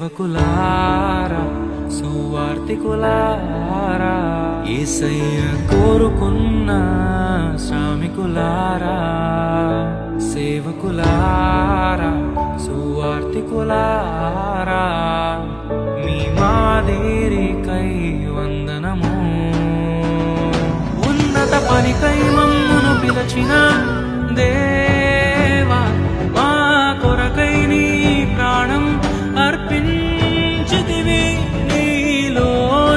సేవకులారా సువార్తికులారా యేసయ్య కోరుకున్న శ్రామికులారా సేవకులారా సువార్తికులారా మీ మాదిరికై వందనము ఉన్నత పనికై మమ్మును పిలచిన దేవా మా కొరకై నీ ప్రాణం అర్పించితివి నీలో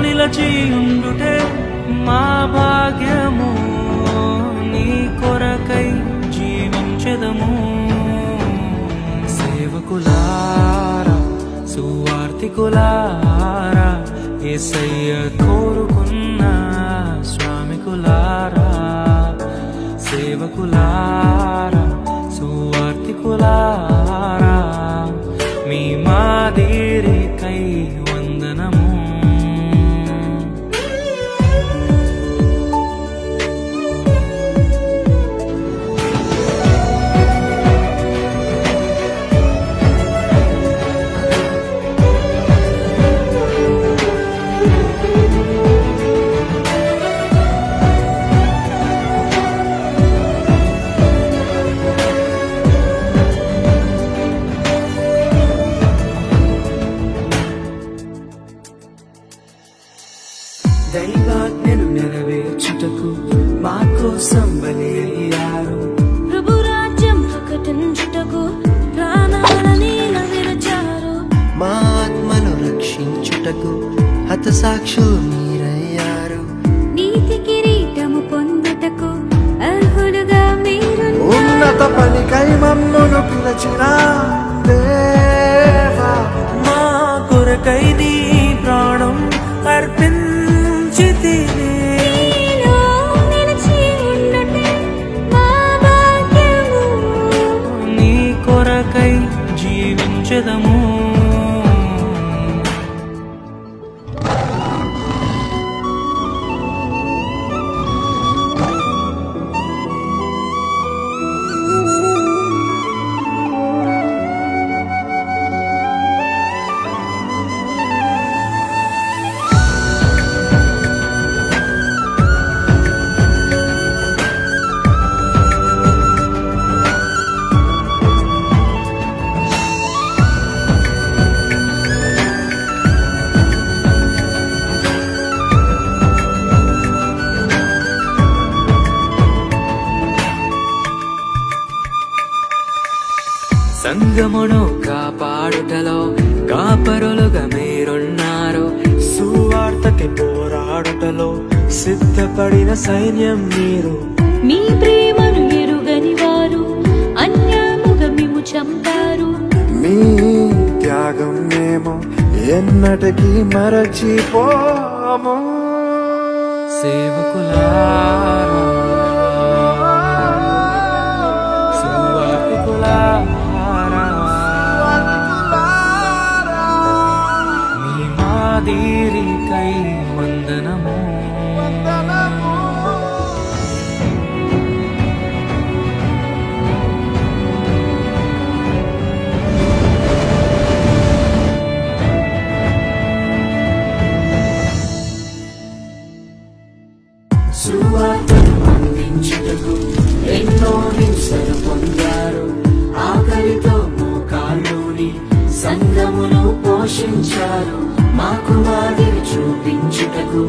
నిలచి ఉండుటే మా భాగ్యము నీ కొరకై జీవించెదము సేవకులారా సువార్తికులారా యేసయ్య కోరుకున్న శ్రామికులారా సేవకులారా సువార్తికులారా మీ మాదిరికై వందనము దైవాజ్ఞను నెరవేర్చుటకు మా కోసం బలి అయ్యారు ప్రభు రాజ్యం ప్రకటించుటకు ప్రాణాలని విరచారు మా ఆత్మను రక్షించుటకు హతసాక్షులు మీరయ్యారు నీతి కిరీటము పొందుటకు అర్హులుగా మీరు ఉన్నత పనికై మమ్మును పిలచిన దేవా మా కొరకై నీ ప్రాణం అర్పించితివి నీ కొరకై జీవించెదము సంగమును కాపాడుటలో కాపరులుగా మీరున్నారు సువార్తకి పోరాడుటలో సిద్ధపడిన సైన్యం మీరు మీ ప్రేమను ఎరుగని వారు అన్యాముగా మేము చంపారు మీ త్యాగం మేము ఎన్నటికీ మరచిపోము సేవకులారా సువార్తికులారా మీ మాదిరికై వందనము సువార్తను అందించుటకు ఎన్నో హింసలు పొందారు ఆకలితో మోకాళ్ళుని సంఘమును పోషించారు మాకు మాదిరి చూపించుటకు